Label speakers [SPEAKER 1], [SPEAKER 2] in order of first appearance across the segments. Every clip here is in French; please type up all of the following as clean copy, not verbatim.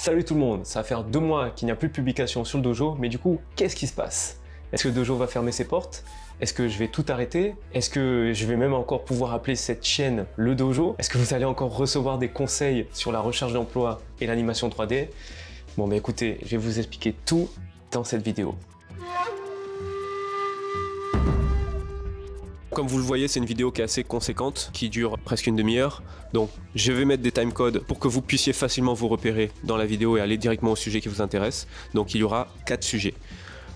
[SPEAKER 1] Salut tout le monde, ça va faire 2 mois qu'il n'y a plus de publication sur le dojo, mais du coup, qu'est-ce qui se passe? Est-ce que le dojo va fermer ses portes? Est-ce que je vais tout arrêter? Est-ce que je vais même encore pouvoir appeler cette chaîne le dojo? Est-ce que vous allez encore recevoir des conseils sur la recherche d'emploi et l'animation 3D? Bon bah écoutez, je vais vous expliquer tout dans cette vidéo. Comme vous le voyez, c'est une vidéo qui est assez conséquente, qui dure presque une demi-heure. Donc je vais mettre des timecodes pour que vous puissiez facilement vous repérer dans la vidéo et aller directement au sujet qui vous intéresse. Donc il y aura 4 sujets.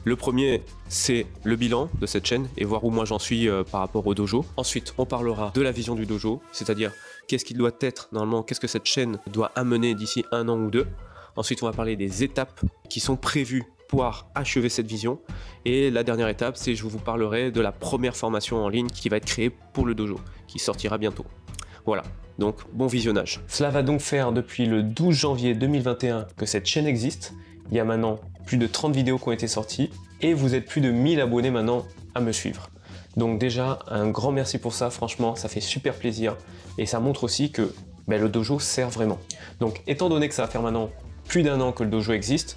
[SPEAKER 1] Le premier, c'est le bilan de cette chaîne et voir où moi j'en suis par rapport au dojo. Ensuite, on parlera de la vision du dojo, c'est-à-dire qu'est-ce qu'il doit être normalement, qu'est-ce que cette chaîne doit amener d'ici 1 an ou 2. Ensuite, on va parler des étapes qui sont prévues pour achever cette vision. Et la dernière étape, c'est je vous parlerai de la première formation en ligne qui va être créée pour le dojo, qui sortira bientôt. Voilà, donc bon visionnage. Cela va donc faire depuis le 12 janvier 2021 que cette chaîne existe. Il y a maintenant plus de 30 vidéos qui ont été sorties et vous êtes plus de 1000 abonnés maintenant à me suivre. Donc déjà, un grand merci pour ça, franchement, ça fait super plaisir et ça montre aussi que le dojo sert vraiment. Donc étant donné que ça va faire maintenant plus d'1 an que le dojo existe,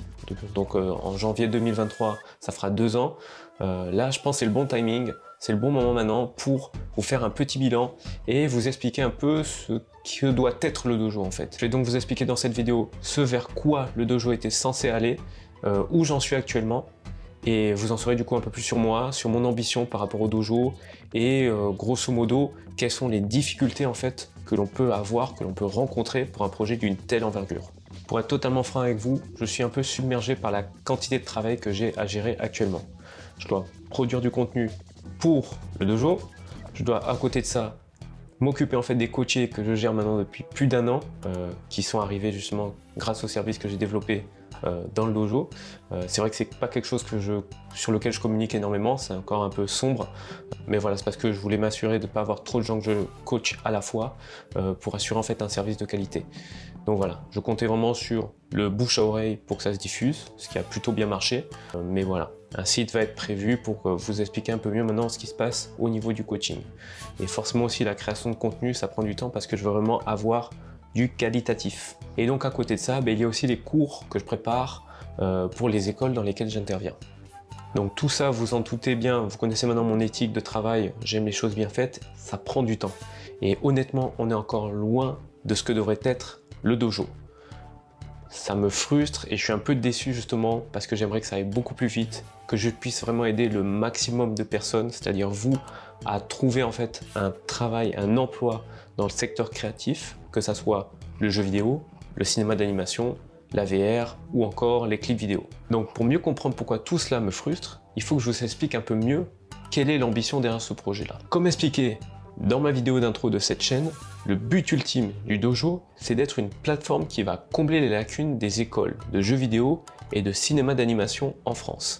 [SPEAKER 1] donc en janvier 2023, ça fera 2 ans, là je pense que c'est le bon timing, c'est le bon moment maintenant pour vous faire un petit bilan et vous expliquer un peu ce que doit être le dojo en fait. Je vais donc vous expliquer dans cette vidéo ce vers quoi le dojo était censé aller, où j'en suis actuellement, et vous en saurez du coup un peu plus sur moi, sur mon ambition par rapport au dojo, et grosso modo, quelles sont les difficultés en fait que l'on peut avoir, que l'on peut rencontrer pour un projet d'une telle envergure. Pour être totalement franc avec vous, je suis un peu submergé par la quantité de travail que j'ai à gérer actuellement. Je dois produire du contenu pour le dojo, je dois à côté de ça m'occuper en fait des coachés que je gère maintenant depuis plus d'1 an, qui sont arrivés justement grâce au service que j'ai développé dans le dojo. C'est vrai que c'est pas quelque chose sur lequel je communique énormément, c'est encore un peu sombre, mais voilà, c'est parce que je voulais m'assurer de ne pas avoir trop de gens que je coach à la fois pour assurer en fait un service de qualité. Donc voilà, je comptais vraiment sur le bouche à oreille pour que ça se diffuse, ce qui a plutôt bien marché, mais voilà. Un site va être prévu pour vous expliquer un peu mieux maintenant ce qui se passe au niveau du coaching. Et forcément aussi la création de contenu, ça prend du temps parce que je veux vraiment avoir du qualitatif. Et donc à côté de ça, il y a aussi les cours que je prépare pour les écoles dans lesquelles j'interviens. Donc tout ça, vous en doutez bien, vous connaissez maintenant mon éthique de travail, j'aime les choses bien faites, ça prend du temps. Et honnêtement, on est encore loin de ce que devrait être le dojo. Ça me frustre et je suis un peu déçu justement parce que j'aimerais que ça aille beaucoup plus vite, que je puisse vraiment aider le maximum de personnes, c'est-à-dire vous, à trouver en fait un travail, un emploi dans le secteur créatif, que ça soit le jeu vidéo, le cinéma d'animation, la VR ou encore les clips vidéo. Donc pour mieux comprendre pourquoi tout cela me frustre, il faut que je vous explique un peu mieux quelle est l'ambition derrière ce projet-là. Comme expliqué dans ma vidéo d'intro de cette chaîne, le but ultime du dojo, c'est d'être une plateforme qui va combler les lacunes des écoles de jeux vidéo et de cinéma d'animation en France.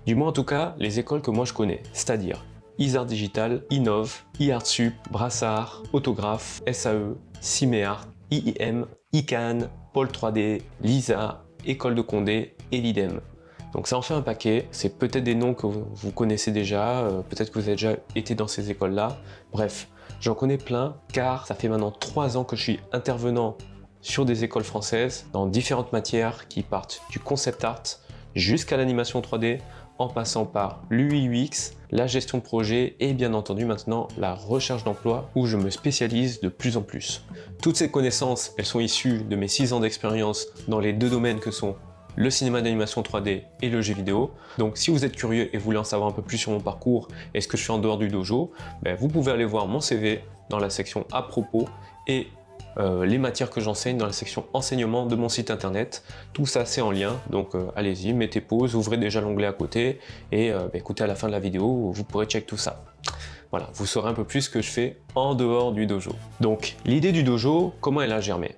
[SPEAKER 1] Du moins en tout cas, les écoles que moi je connais, c'est-à-dire Isart Digital, Innov, iArtSup, Brassard, Autographe, SAE, Ciméart, IIM, ICANN, Pôle 3D, LISA, École de Condé et l'IDEM. Donc ça en fait un paquet, c'est peut-être des noms que vous connaissez déjà, peut-être que vous avez déjà été dans ces écoles-là. Bref, j'en connais plein car ça fait maintenant 3 ans que je suis intervenant sur des écoles françaises dans différentes matières qui partent du concept art jusqu'à l'animation 3D en passant par l'UI UX, la gestion de projet et bien entendu maintenant la recherche d'emploi où je me spécialise de plus en plus. Toutes ces connaissances, elles sont issues de mes 6 ans d'expérience dans les 2 domaines que sont le cinéma d'animation 3D et le jeu vidéo. Donc si vous êtes curieux et voulez en savoir un peu plus sur mon parcours et ce que je fais en dehors du dojo, vous pouvez aller voir mon CV dans la section à propos et les matières que j'enseigne dans la section enseignement de mon site internet. Tout ça c'est en lien, donc allez-y, mettez pause, ouvrez déjà l'onglet à côté et écoutez à la fin de la vidéo, vous pourrez check tout ça. Voilà, vous saurez un peu plus ce que je fais en dehors du dojo. Donc l'idée du dojo, comment elle a germé?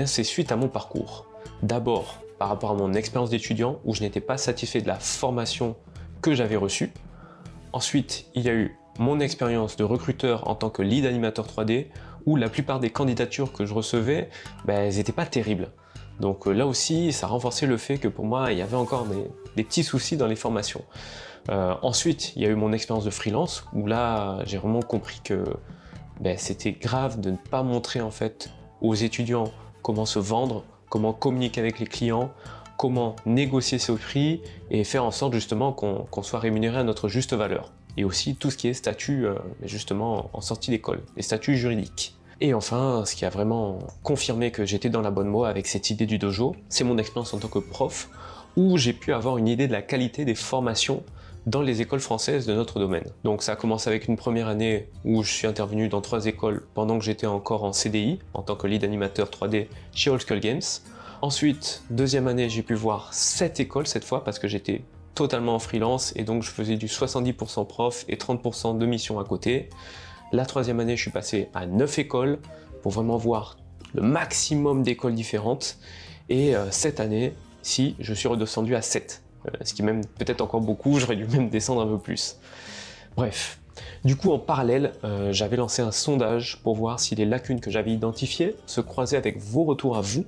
[SPEAKER 1] C'est suite à mon parcours. D'abord, par rapport à mon expérience d'étudiant où je n'étais pas satisfait de la formation que j'avais reçue. Ensuite, il y a eu mon expérience de recruteur en tant que lead animateur 3D où la plupart des candidatures que je recevais, elles n'étaient pas terribles. Donc là aussi, ça renforçait le fait que pour moi, il y avait encore des petits soucis dans les formations. Ensuite, il y a eu mon expérience de freelance où là, j'ai vraiment compris que c'était grave de ne pas montrer en fait aux étudiants comment se vendre comment communiquer avec les clients, comment négocier ses prix et faire en sorte justement qu'on soit rémunéré à notre juste valeur. Et aussi tout ce qui est statut justement en sortie d'école, les statuts juridiques. Et enfin, ce qui a vraiment confirmé que j'étais dans la bonne voie avec cette idée du dojo, c'est mon expérience en tant que prof, où j'ai pu avoir une idée de la qualité des formations dans les écoles françaises de notre domaine. Donc ça a commencé avec une première année où je suis intervenu dans 3 écoles pendant que j'étais encore en CDI, en tant que lead animateur 3D chez Old Skull Games. Ensuite, deuxième année, j'ai pu voir 7 écoles cette fois parce que j'étais totalement en freelance et donc je faisais du 70% prof et 30% de mission à côté. La troisième année, je suis passé à 9 écoles pour vraiment voir le maximum d'écoles différentes. Et cette année, si je suis redescendu à 7. Ce qui est même peut-être encore beaucoup, j'aurais dû même descendre un peu plus. Bref. Du coup, en parallèle, j'avais lancé un sondage pour voir si les lacunes que j'avais identifiées se croisaient avec vos retours à vous.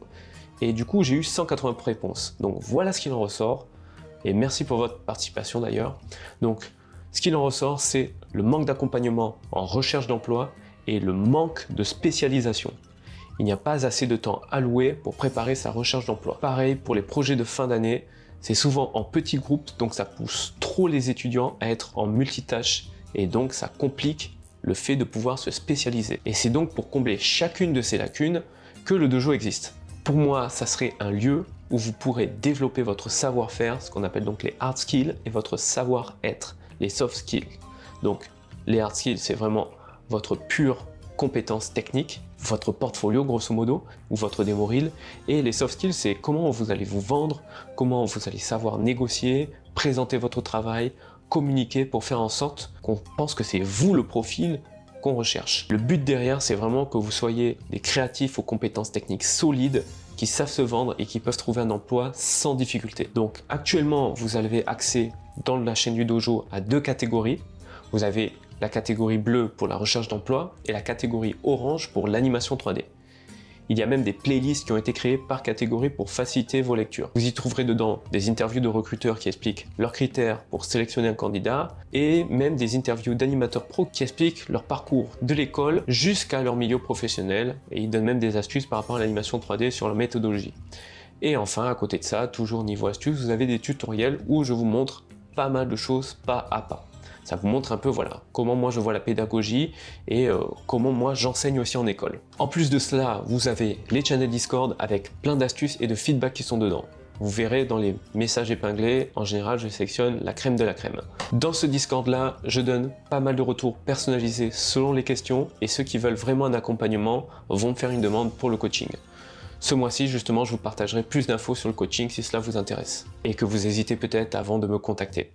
[SPEAKER 1] Et du coup, j'ai eu 180 réponses. Donc voilà ce qu'il en ressort. Et merci pour votre participation d'ailleurs. Donc, ce qu'il en ressort, c'est le manque d'accompagnement en recherche d'emploi et le manque de spécialisation. Il n'y a pas assez de temps alloué pour préparer sa recherche d'emploi. Pareil pour les projets de fin d'année, c'est souvent en petits groupes, donc ça pousse trop les étudiants à être en multitâche et donc ça complique le fait de pouvoir se spécialiser. Et c'est donc pour combler chacune de ces lacunes que le dojo existe. Pour moi, ça serait un lieu où vous pourrez développer votre savoir-faire, ce qu'on appelle donc les hard skills, et votre savoir-être, les soft skills. Donc les hard skills, c'est vraiment votre pure compétence technique, votre portfolio grosso modo, ou votre démo reel. Et les soft skills, c'est comment vous allez vous vendre, comment vous allez savoir négocier, présenter votre travail, communiquer pour faire en sorte qu'on pense que c'est vous le profil qu'on recherche. Le but derrière, c'est vraiment que vous soyez des créatifs aux compétences techniques solides, qui savent se vendre et qui peuvent trouver un emploi sans difficulté. Donc actuellement, vous avez accès dans la chaîne du dojo à 2 catégories. Vous avez la catégorie bleue pour la recherche d'emploi et la catégorie orange pour l'animation 3D. Il y a même des playlists qui ont été créées par catégorie pour faciliter vos lectures. Vous y trouverez dedans des interviews de recruteurs qui expliquent leurs critères pour sélectionner un candidat et même des interviews d'animateurs pro qui expliquent leur parcours de l'école jusqu'à leur milieu professionnel et ils donnent même des astuces par rapport à l'animation 3D sur leur méthodologie. Et enfin, à côté de ça, toujours niveau astuces, vous avez des tutoriels où je vous montre pas mal de choses pas à pas. Ça vous montre un peu voilà, comment moi je vois la pédagogie et comment moi j'enseigne aussi en école. En plus de cela, vous avez les channels Discord avec plein d'astuces et de feedback qui sont dedans. Vous verrez dans les messages épinglés, en général je sélectionne la crème de la crème. Dans ce Discord là, je donne pas mal de retours personnalisés selon les questions et ceux qui veulent vraiment un accompagnement vont me faire une demande pour le coaching. Ce mois-ci, justement, je vous partagerai plus d'infos sur le coaching si cela vous intéresse et que vous hésitez peut-être avant de me contacter.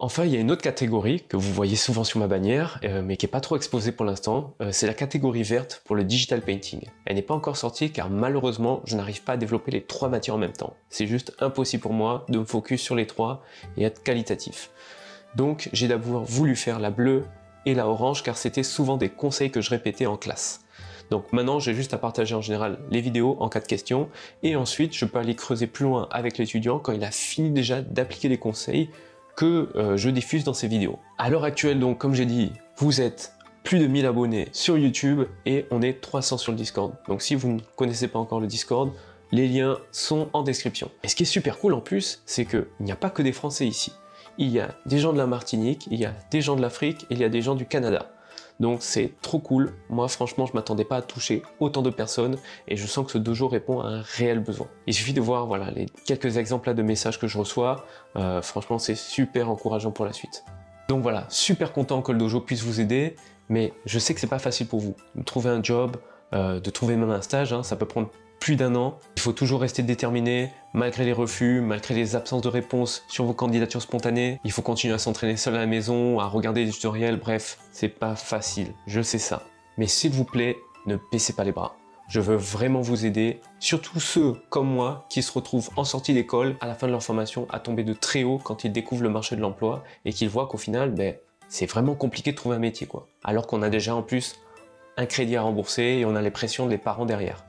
[SPEAKER 1] Enfin, il y a une autre catégorie que vous voyez souvent sur ma bannière, mais qui n'est pas trop exposée pour l'instant, c'est la catégorie verte pour le digital painting. Elle n'est pas encore sortie car malheureusement, je n'arrive pas à développer les 3 matières en même temps. C'est juste impossible pour moi de me focus sur les 3 et être qualitatif. Donc, j'ai d'abord voulu faire la bleue et la orange car c'était souvent des conseils que je répétais en classe. Donc maintenant, j'ai juste à partager en général les vidéos en cas de questions et ensuite, je peux aller creuser plus loin avec l'étudiant quand il a fini déjà d'appliquer les conseils que je diffuse dans ces vidéos. À l'heure actuelle, donc, comme j'ai dit, vous êtes plus de 1000 abonnés sur YouTube et on est 300 sur le Discord. Donc si vous ne connaissez pas encore le Discord, les liens sont en description. Et ce qui est super cool en plus, c'est qu'il n'y a pas que des Français ici. Il y a des gens de la Martinique, il y a des gens de l'Afrique et il y a des gens du Canada. Donc c'est trop cool. Moi franchement je m'attendais pas à toucher autant de personnes et je sens que ce dojo répond à un réel besoin. Il suffit de voir voilà, les quelques exemples là de messages que je reçois. Franchement c'est super encourageant pour la suite. Donc voilà, super content que le dojo puisse vous aider, mais je sais que c'est pas facile pour vous de trouver un job, de trouver même un stage, hein, ça peut prendre plus d'1 an. Il faut toujours rester déterminé, malgré les refus, malgré les absences de réponse sur vos candidatures spontanées. Il faut continuer à s'entraîner seul à la maison, à regarder des tutoriels, bref, c'est pas facile, je sais ça. Mais s'il vous plaît, ne baissez pas les bras. Je veux vraiment vous aider, surtout ceux comme moi qui se retrouvent en sortie d'école à la fin de leur formation à tomber de très haut quand ils découvrent le marché de l'emploi et qu'ils voient qu'au final, c'est vraiment compliqué de trouver un métier, quoi. Alors qu'on a déjà en plus un crédit à rembourser et on a les pressions des parents derrière.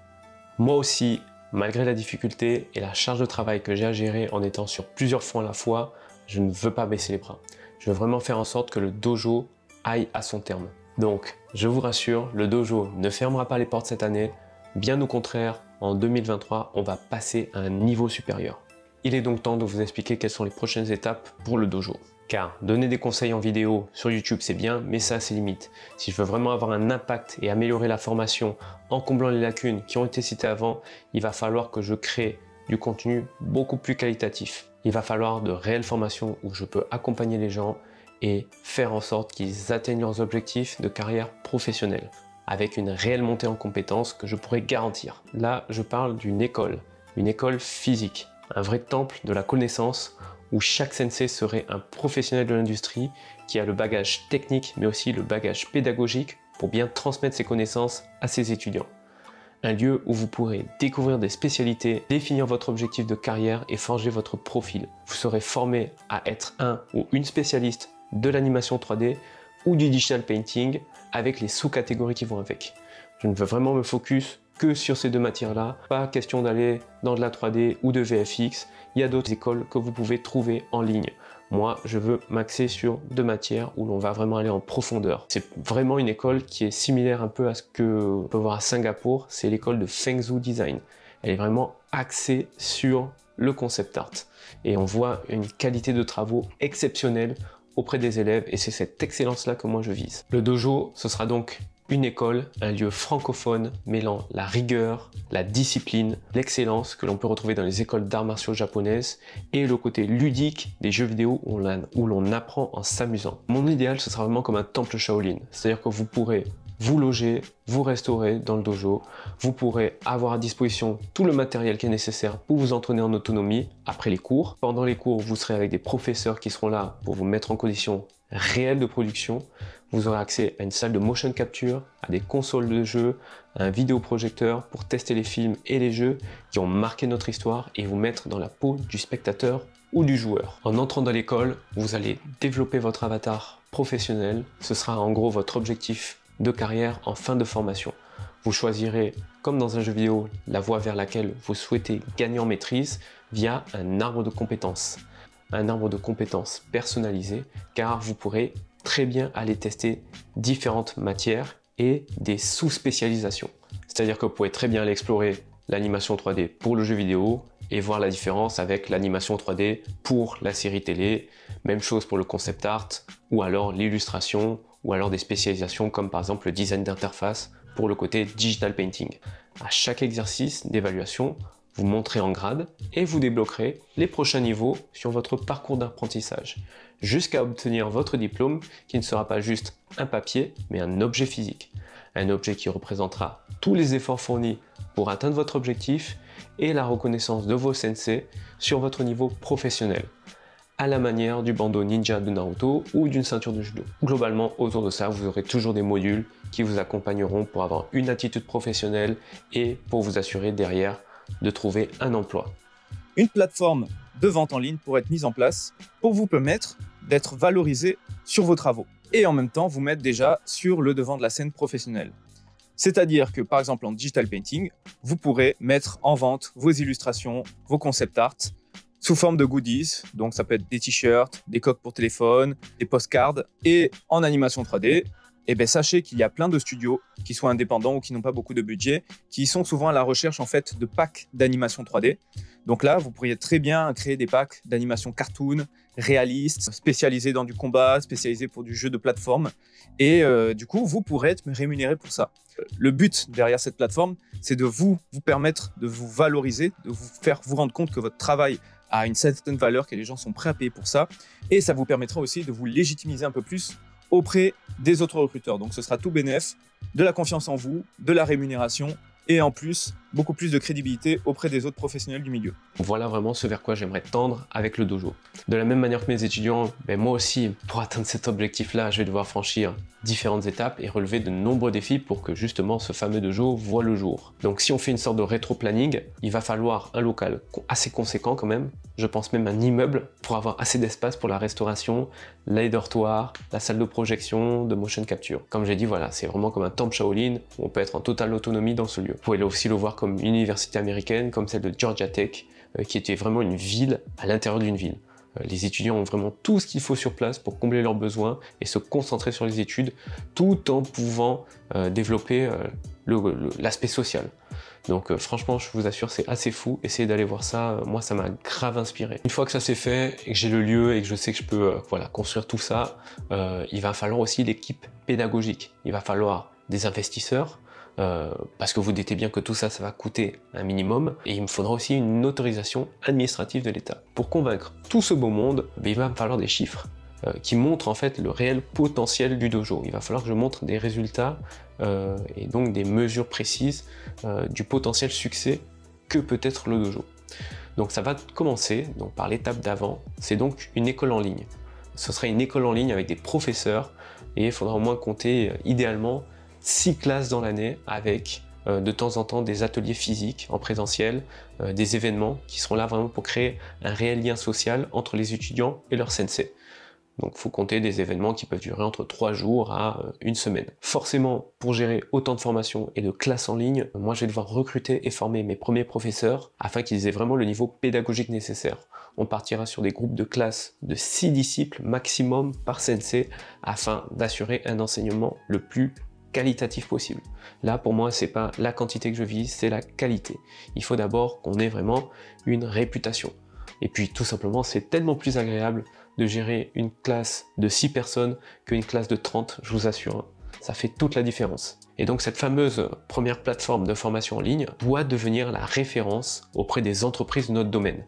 [SPEAKER 1] Moi aussi, malgré la difficulté et la charge de travail que j'ai à gérer en étant sur plusieurs fronts à la fois, je ne veux pas baisser les bras. Je veux vraiment faire en sorte que le dojo aille à son terme. Donc, je vous rassure, le dojo ne fermera pas les portes cette année. Bien au contraire, en 2023, on va passer à un niveau supérieur. Il est donc temps de vous expliquer quelles sont les prochaines étapes pour le dojo. Car donner des conseils en vidéo sur YouTube c'est bien, mais ça a ses limites. Si je veux vraiment avoir un impact et améliorer la formation en comblant les lacunes qui ont été citées avant, il va falloir que je crée du contenu beaucoup plus qualitatif. Il va falloir de réelles formations où je peux accompagner les gens et faire en sorte qu'ils atteignent leurs objectifs de carrière professionnelle avec une réelle montée en compétences que je pourrais garantir. Là, je parle d'une école physique, un vrai temple de la connaissance où chaque sensei serait un professionnel de l'industrie qui a le bagage technique mais aussi le bagage pédagogique pour bien transmettre ses connaissances à ses étudiants. Un lieu où vous pourrez découvrir des spécialités, définir votre objectif de carrière et forger votre profil. Vous serez formé à être un ou une spécialiste de l'animation 3D ou du digital painting avec les sous-catégories qui vont avec. Je ne veux vraiment me focus que sur ces deux matières-là. Pas question d'aller dans de la 3D ou de VFX. Il y a d'autres écoles que vous pouvez trouver en ligne. Moi, je veux m'axer sur deux matières où l'on va vraiment aller en profondeur. C'est vraiment une école qui est similaire un peu à ce que on peut voir à Singapour. C'est l'école de Fengzhou Design. Elle est vraiment axée sur le concept art. Et on voit une qualité de travaux exceptionnelle auprès des élèves et c'est cette excellence-là que moi je vise. Le dojo, ce sera donc une école, un lieu francophone mêlant la rigueur, la discipline, l'excellence que l'on peut retrouver dans les écoles d'arts martiaux japonaises et le côté ludique des jeux vidéo où l'on apprend en s'amusant. Mon idéal, ce sera vraiment comme un temple Shaolin, c'est-à-dire que vous pourrez vous loger, vous restaurer dans le dojo, vous pourrez avoir à disposition tout le matériel qui est nécessaire pour vous entraîner en autonomie après les cours. Pendant les cours, vous serez avec des professeurs qui seront là pour vous mettre en condition réelle de production. Vous aurez accès à une salle de motion capture, à des consoles de jeux, à un vidéoprojecteur pour tester les films et les jeux qui ont marqué notre histoire et vous mettre dans la peau du spectateur ou du joueur. En entrant dans l'école, vous allez développer votre avatar professionnel. Ce sera en gros votre objectif de carrière en fin de formation. Vous choisirez, comme dans un jeu vidéo, la voie vers laquelle vous souhaitez gagner en maîtrise via un arbre de compétences. Un arbre de compétences personnalisé, car vous pourrez très bien aller tester différentes matières et des sous-spécialisations. C'est-à-dire que vous pouvez très bien aller explorer l'animation 3D pour le jeu vidéo et voir la différence avec l'animation 3D pour la série télé. Même chose pour le concept art ou alors l'illustration ou alors des spécialisations comme par exemple le design d'interface pour le côté digital painting. À chaque exercice d'évaluation, vous monterez en grade et vous débloquerez les prochains niveaux sur votre parcours d'apprentissage jusqu'à obtenir votre diplôme qui ne sera pas juste un papier mais un objet physique. Un objet qui représentera tous les efforts fournis pour atteindre votre objectif et la reconnaissance de vos sensei sur votre niveau professionnel, à la manière du bandeau ninja de Naruto ou d'une ceinture de judo. Globalement, autour de ça, vous aurez toujours des modules qui vous accompagneront pour avoir une attitude professionnelle et pour vous assurer derrière de trouver un emploi.
[SPEAKER 2] Une plateforme de vente en ligne pourrait être mise en place pour vous permettre d'être valorisé sur vos travaux et en même temps vous mettre déjà sur le devant de la scène professionnelle. C'est-à-dire que par exemple en digital painting, vous pourrez mettre en vente vos illustrations, vos concept art sous forme de goodies, donc ça peut être des t-shirts, des coques pour téléphone, des postcards. Et en animation 3D, eh bien, sachez qu'il y a plein de studios qui soient indépendants ou qui n'ont pas beaucoup de budget, qui sont souvent à la recherche en fait de packs d'animation 3D. Donc là, vous pourriez très bien créer des packs d'animation cartoon, réalistes, spécialisés dans du combat, spécialisés pour du jeu de plateforme. Et du coup, vous pourrez être rémunéré pour ça. Le but derrière cette plateforme, c'est de vous permettre de vous valoriser, de vous faire vous rendre compte que votre travail a une certaine valeur, que les gens sont prêts à payer pour ça. Et ça vous permettra aussi de vous légitimiser un peu plus auprès des autres recruteurs. Donc ce sera tout bénef, de la confiance en vous, de la rémunération et en plus, beaucoup plus de crédibilité auprès des autres professionnels du milieu.
[SPEAKER 1] Voilà vraiment ce vers quoi j'aimerais tendre avec le dojo. De la même manière que mes étudiants, moi aussi, pour atteindre cet objectif-là, je vais devoir franchir différentes étapes et relever de nombreux défis pour que justement ce fameux dojo voit le jour. Donc si on fait une sorte de rétro-planning, il va falloir un local assez conséquent quand même, je pense même un immeuble pour avoir assez d'espace pour la restauration, les dortoirs, la salle de projection, de motion capture. Comme j'ai dit, voilà, c'est vraiment comme un temple Shaolin où on peut être en totale autonomie dans ce lieu. Vous pouvez aussi le voir comme une université américaine, comme celle de Georgia Tech, qui était vraiment une ville à l'intérieur d'une ville. Les étudiants ont vraiment tout ce qu'il faut sur place pour combler leurs besoins et se concentrer sur les études, tout en pouvant développer l'aspect social. Donc franchement, je vous assure, c'est assez fou. Essayez d'aller voir ça. Moi, ça m'a grave inspiré. Une fois que ça c'est fait et que j'ai le lieu et que je sais que je peux voilà, construire tout ça, il va falloir aussi l'équipe pédagogique. Il va falloir des investisseurs, parce que vous doutez bien que tout ça, ça va coûter un minimum. Et il me faudra aussi une autorisation administrative de l'État. Pour convaincre tout ce beau monde, il va me falloir des chiffres qui montrent en fait le réel potentiel du dojo. Il va falloir que je montre des résultats et donc des mesures précises du potentiel succès que peut être le dojo. Donc ça va commencer donc, par l'étape d'avant, c'est donc une école en ligne. Ce sera une école en ligne avec des professeurs et il faudra au moins compter idéalement 6 classes dans l'année avec de temps en temps des ateliers physiques en présentiel, des événements qui seront là vraiment pour créer un réel lien social entre les étudiants et leur sensei. Donc il faut compter des événements qui peuvent durer entre 3 jours à 1 semaine. Forcément, pour gérer autant de formations et de classes en ligne, moi je vais devoir recruter et former mes premiers professeurs afin qu'ils aient vraiment le niveau pédagogique nécessaire. On partira sur des groupes de classe de 6 disciples maximum par sensei afin d'assurer un enseignement le plus qualitatif possible. Là, pour moi, c'est pas la quantité que je vise, c'est la qualité. Il faut d'abord qu'on ait vraiment une réputation. Et puis, tout simplement, c'est tellement plus agréable de gérer une classe de 6 personnes qu'une classe de 30, je vous assure. Hein. Ça fait toute la différence. Et donc, cette fameuse première plateforme de formation en ligne doit devenir la référence auprès des entreprises de notre domaine.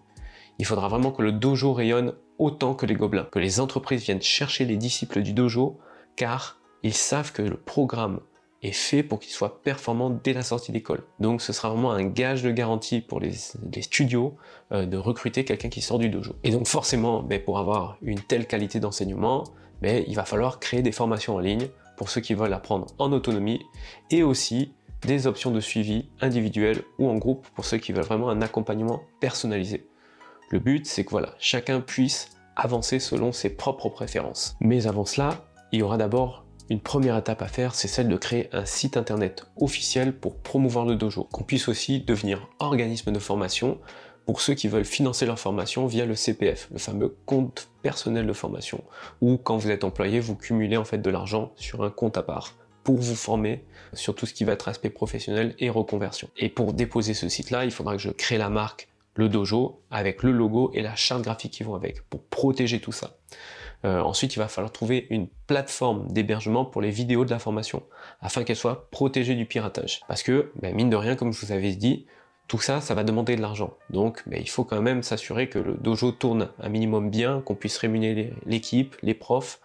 [SPEAKER 1] Il faudra vraiment que le dojo rayonne autant que les gobelins, que les entreprises viennent chercher les disciples du dojo, car ils savent que le programme est fait pour qu'il soit performant dès la sortie d'école. Donc ce sera vraiment un gage de garantie pour les studios de recruter quelqu'un qui sort du dojo. Et donc forcément, pour avoir une telle qualité d'enseignement, il va falloir créer des formations en ligne pour ceux qui veulent apprendre en autonomie et aussi des options de suivi individuel ou en groupe pour ceux qui veulent vraiment un accompagnement personnalisé. Le but, c'est que voilà, chacun puisse avancer selon ses propres préférences. Mais avant cela, il y aura d'abord une première étape à faire, c'est celle de créer un site internet officiel pour promouvoir le dojo, qu'on puisse aussi devenir organisme de formation pour ceux qui veulent financer leur formation via le CPF, le fameux compte personnel de formation, où quand vous êtes employé, vous cumulez en fait de l'argent sur un compte à part pour vous former sur tout ce qui va être aspect professionnel et reconversion. Et pour déposer ce site-là, il faudra que je crée la marque le dojo avec le logo et la charte graphique qui vont avec pour protéger tout ça. Ensuite, il va falloir trouver une plateforme d'hébergement pour les vidéos de la formation afin qu'elles soient protégées du piratage. Parce que, mine de rien, comme je vous avais dit, tout ça, ça va demander de l'argent. Donc, il faut quand même s'assurer que le dojo tourne un minimum bien, qu'on puisse rémunérer l'équipe, les profs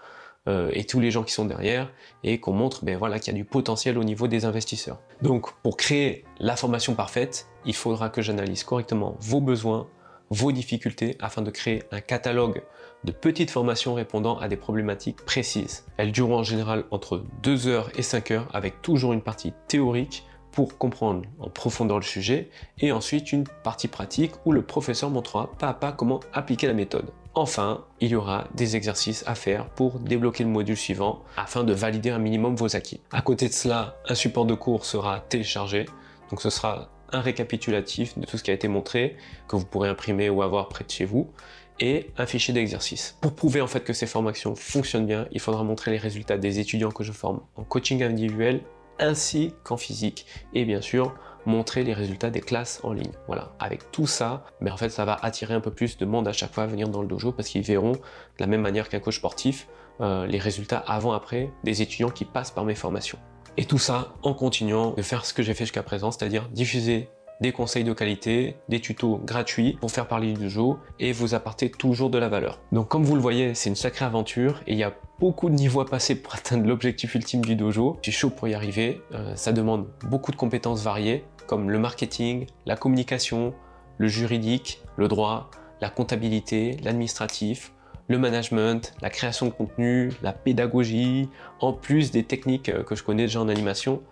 [SPEAKER 1] et tous les gens qui sont derrière et qu'on montre voilà, qu'il y a du potentiel au niveau des investisseurs. Donc, pour créer la formation parfaite, il faudra que j'analyse correctement vos besoins, vos difficultés afin de créer un catalogue de petites formations répondant à des problématiques précises. Elles dureront en général entre 2 heures et 5 heures avec toujours une partie théorique pour comprendre en profondeur le sujet et ensuite une partie pratique où le professeur montrera pas à pas comment appliquer la méthode. Enfin, il y aura des exercices à faire pour débloquer le module suivant afin de valider un minimum vos acquis. À côté de cela, un support de cours sera téléchargé, donc ce sera un récapitulatif de tout ce qui a été montré, que vous pourrez imprimer ou avoir près de chez vous, et un fichier d'exercice. Pour prouver en fait que ces formations fonctionnent bien, il faudra montrer les résultats des étudiants que je forme en coaching individuel ainsi qu'en physique, et bien sûr montrer les résultats des classes en ligne. Voilà, avec tout ça, en fait ça va attirer un peu plus de monde à chaque fois à venir dans le dojo parce qu'ils verront de la même manière qu'un coach sportif les résultats avant-après des étudiants qui passent par mes formations. Et tout ça en continuant de faire ce que j'ai fait jusqu'à présent, c'est-à-dire diffuser des conseils de qualité, des tutos gratuits pour faire parler du dojo et vous apporter toujours de la valeur. Donc comme vous le voyez, c'est une sacrée aventure et il y a beaucoup de niveaux à passer pour atteindre l'objectif ultime du dojo. Je suis chaud pour y arriver, ça demande beaucoup de compétences variées comme le marketing, la communication, le juridique, le droit, la comptabilité, l'administratif, le management, la création de contenu, la pédagogie, en plus des techniques que je connais déjà en animation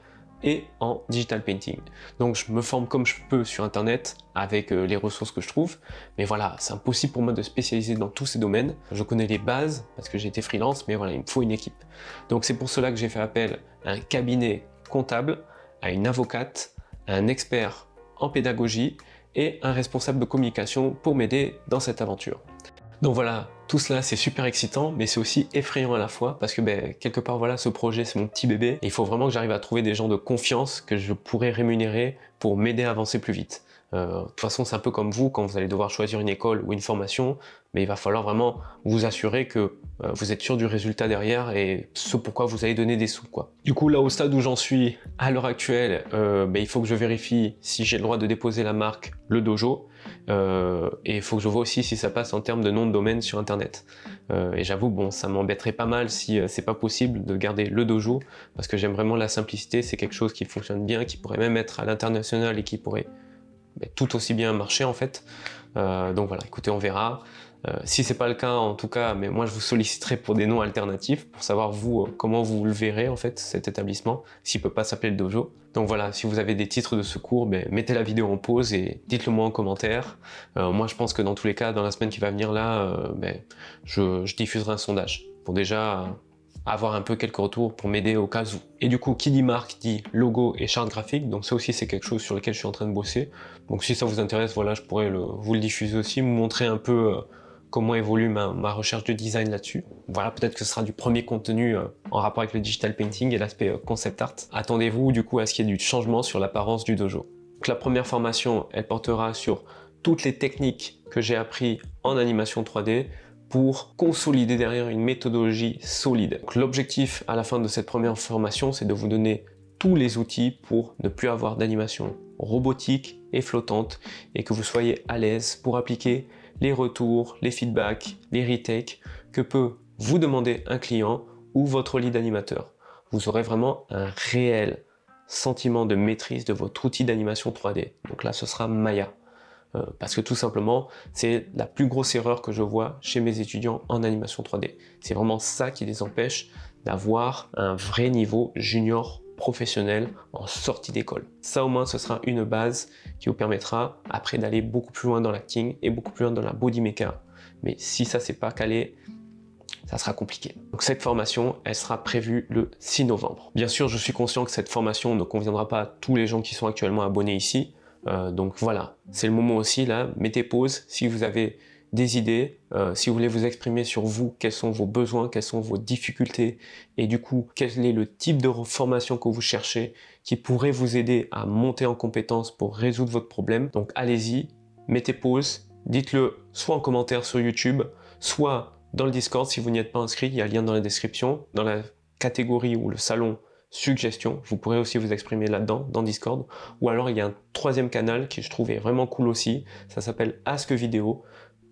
[SPEAKER 1] et en digital painting. Donc je me forme comme je peux sur internet avec les ressources que je trouve, mais voilà, c'est impossible pour moi de spécialiser dans tous ces domaines. Je connais les bases parce que j'ai été freelance, mais voilà, il me faut une équipe. Donc c'est pour cela que j'ai fait appel à un cabinet comptable, à une avocate, à un expert en pédagogie et un responsable de communication pour m'aider dans cette aventure. Donc voilà, tout cela c'est super excitant, mais c'est aussi effrayant à la fois parce que quelque part voilà, ce projet c'est mon petit bébé et il faut vraiment que j'arrive à trouver des gens de confiance que je pourrais rémunérer pour m'aider à avancer plus vite. De toute façon c'est un peu comme vous quand vous allez devoir choisir une école ou une formation, mais il va falloir vraiment vous assurer que vous êtes sûr du résultat derrière et ce pourquoi vous allez donner des sous quoi. Du coup là au stade où j'en suis à l'heure actuelle, il faut que je vérifie si j'ai le droit de déposer la marque Le Dojo. Et il faut que je vois aussi si ça passe en termes de nom de domaine sur internet. Et j'avoue, bon, ça m'embêterait pas mal si c'est pas possible de garder Le Dojo, parce que j'aime vraiment la simplicité, c'est quelque chose qui fonctionne bien, qui pourrait même être à l'international et qui pourrait tout aussi bien marcher en fait. Donc voilà, écoutez, on verra. Si c'est pas le cas, en tout cas, mais moi je vous solliciterai pour des noms alternatifs, pour savoir vous comment vous le verrez en fait cet établissement, s'il peut pas s'appeler Le Dojo. Donc voilà, si vous avez des titres de secours, mettez la vidéo en pause et dites-le moi en commentaire. Moi je pense que dans tous les cas, dans la semaine qui va venir là, je diffuserai un sondage pour déjà avoir un peu quelques retours pour m'aider au cas où. Et du coup, qui dit marque dit logo et charte graphique, donc ça aussi c'est quelque chose sur lequel je suis en train de bosser. Donc si ça vous intéresse, voilà, je pourrais vous le diffuser aussi, vous montrer un peu comment évolue ma recherche de design là-dessus. Voilà, peut-être que ce sera du premier contenu en rapport avec le digital painting et l'aspect concept art. Attendez-vous du coup à ce qu'il y ait du changement sur l'apparence du dojo. Donc la première formation, elle portera sur toutes les techniques que j'ai appris en animation 3D pour consolider derrière une méthodologie solide. L'objectif à la fin de cette première formation, c'est de vous donner tous les outils pour ne plus avoir d'animation robotique et flottante et que vous soyez à l'aise pour appliquer les retours, les feedbacks, les retakes que peut vous demander un client ou votre lead animateur. Vous aurez vraiment un réel sentiment de maîtrise de votre outil d'animation 3D. Donc là, ce sera Maya. Parce que tout simplement, c'est la plus grosse erreur que je vois chez mes étudiants en animation 3D. C'est vraiment ça qui les empêche d'avoir un vrai niveau junior professionnel en sortie d'école. Ça au moins ce sera une base qui vous permettra après d'aller beaucoup plus loin dans l'acting et beaucoup plus loin dans la body maker. Mais si ça c'est pas calé, ça sera compliqué. Donc cette formation, elle sera prévue le 6 novembre. Bien sûr, je suis conscient que cette formation ne conviendra pas à tous les gens qui sont actuellement abonnés ici. Donc voilà, c'est le moment aussi là, mettez pause si vous avez des idées, si vous voulez vous exprimer sur vous, quels sont vos besoins, quelles sont vos difficultés et du coup quel est le type de formation que vous cherchez qui pourrait vous aider à monter en compétence pour résoudre votre problème. Donc allez-y, mettez pause, dites-le soit en commentaire sur YouTube, soit dans le Discord si vous n'y êtes pas inscrit, il y a un lien dans la description, dans la catégorie ou le salon suggestions, vous pourrez aussi vous exprimer là-dedans, dans Discord, ou alors il y a un troisième canal qui je trouve est vraiment cool aussi, ça s'appelle Ask Vidéo.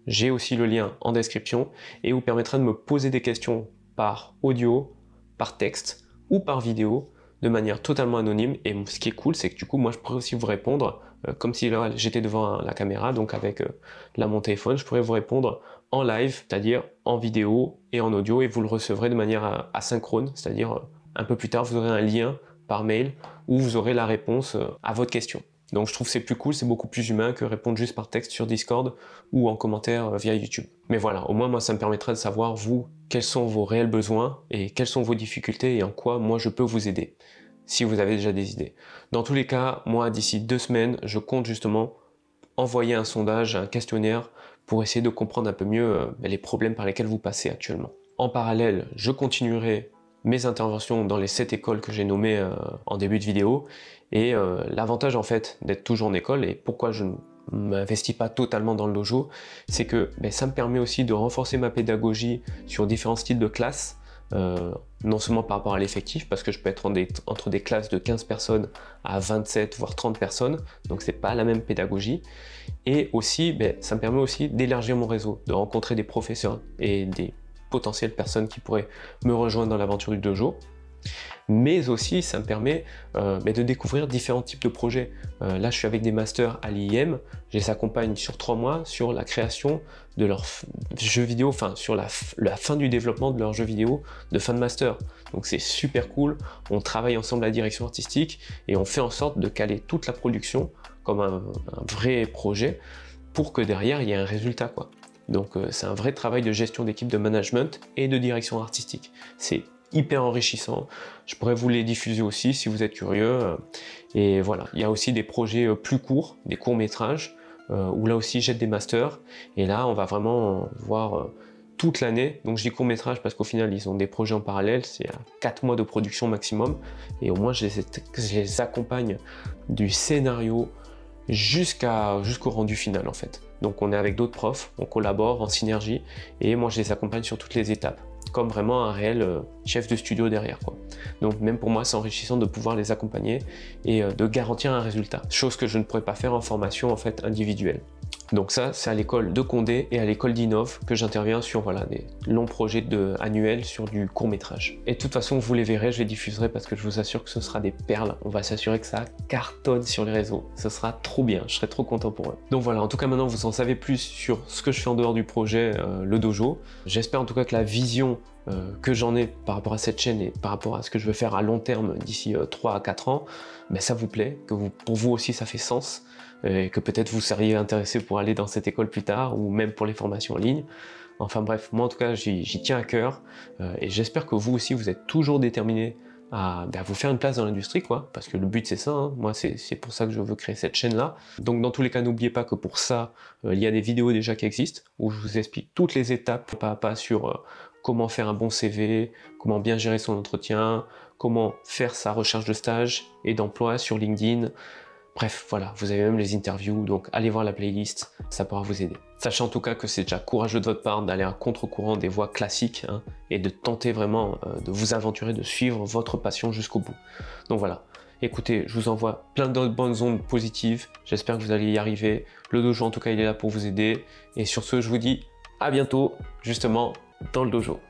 [SPEAKER 1] J'ai aussi le lien en description et vous permettra de me poser des questions par audio, par texte ou par vidéo de manière totalement anonyme. Et ce qui est cool, c'est que du coup, moi, je pourrais aussi vous répondre comme si j'étais devant la caméra, donc avec mon téléphone, je pourrais vous répondre en live, c'est-à-dire en vidéo et en audio, et vous le recevrez de manière asynchrone, c'est-à-dire un peu plus tard, vous aurez un lien par mail où vous aurez la réponse à votre question. Donc je trouve que c'est plus cool, c'est beaucoup plus humain que répondre juste par texte sur Discord ou en commentaire via YouTube. Mais voilà, au moins moi ça me permettrait de savoir vous, quels sont vos réels besoins et quelles sont vos difficultés et en quoi moi je peux vous aider, si vous avez déjà des idées. Dans tous les cas, moi d'ici 2 semaines, je compte justement envoyer un sondage, un questionnaire pour essayer de comprendre un peu mieux les problèmes par lesquels vous passez actuellement. En parallèle, je continuerai mes interventions dans les 7 écoles que j'ai nommées en début de vidéo et l'avantage en fait d'être toujours en école et pourquoi je ne m'investis pas totalement dans le dojo, c'est que ça me permet aussi de renforcer ma pédagogie sur différents styles de classes, non seulement par rapport à l'effectif parce que je peux être entre des classes de 15 personnes à 27 voire 30 personnes, donc c'est pas la même pédagogie, et aussi ça me permet aussi d'élargir mon réseau, de rencontrer des professeurs et des potentielles personnes qui pourraient me rejoindre dans l'aventure du dojo, mais aussi ça me permet de découvrir différents types de projets. Là je suis avec des masters à l'IIM, je les accompagne sur 3 mois sur la création de leurs jeux vidéo, enfin sur la fin du développement de leurs jeux vidéo de fin de master. Donc c'est super cool, on travaille ensemble la direction artistique et on fait en sorte de caler toute la production comme un vrai projet pour que derrière il y ait un résultat quoi. Donc c'est un vrai travail de gestion d'équipe, de management et de direction artistique. C'est hyper enrichissant. Je pourrais vous les diffuser aussi si vous êtes curieux. Et voilà, il y a aussi des projets plus courts, des courts-métrages où là aussi j'aide des masters. Et là, on va vraiment voir toute l'année. Donc je dis court métrage parce qu'au final, ils ont des projets en parallèle. C'est 4 mois de production maximum. Et au moins, je les accompagne du scénario jusqu'au rendu final en fait. Donc on est avec d'autres profs, on collabore en synergie et moi je les accompagne sur toutes les étapes, comme vraiment un réel chef de studio derrière quoi. Donc même pour moi c'est enrichissant de pouvoir les accompagner et de garantir un résultat, chose que je ne pourrais pas faire en formation en fait individuelle. Donc ça, c'est à l'école de Condé et à l'école d'Innov que j'interviens sur voilà, des longs projets annuels sur du court-métrage. Et de toute façon, vous les verrez, je les diffuserai parce que je vous assure que ce sera des perles. On va s'assurer que ça cartonne sur les réseaux. Ce sera trop bien, je serai trop content pour eux. Donc voilà, en tout cas maintenant, vous en savez plus sur ce que je fais en dehors du projet, le dojo. J'espère en tout cas que la vision que j'en ai par rapport à cette chaîne et par rapport à ce que je veux faire à long terme d'ici 3 à 4 ans, ben ça vous plaît, que pour vous aussi ça fait sens. Et que peut-être vous seriez intéressé pour aller dans cette école plus tard ou même pour les formations en ligne. Enfin bref, moi en tout cas j'y tiens à cœur et j'espère que vous aussi vous êtes toujours déterminé à vous faire une place dans l'industrie quoi, parce que le but c'est ça, hein. Moi c'est pour ça que je veux créer cette chaîne là. Donc dans tous les cas n'oubliez pas que pour ça il y a des vidéos déjà qui existent où je vous explique toutes les étapes pas à pas sur comment faire un bon CV, comment bien gérer son entretien, comment faire sa recherche de stage et d'emploi sur LinkedIn. Bref, voilà, vous avez même les interviews, donc allez voir la playlist, ça pourra vous aider. Sachez en tout cas que c'est déjà courageux de votre part d'aller à contre-courant des voies classiques hein, et de tenter vraiment de vous aventurer, de suivre votre passion jusqu'au bout. Donc voilà, écoutez, je vous envoie plein d'autres bonnes ondes positives, j'espère que vous allez y arriver. Le dojo en tout cas, il est là pour vous aider. Et sur ce, je vous dis à bientôt, justement, dans le dojo.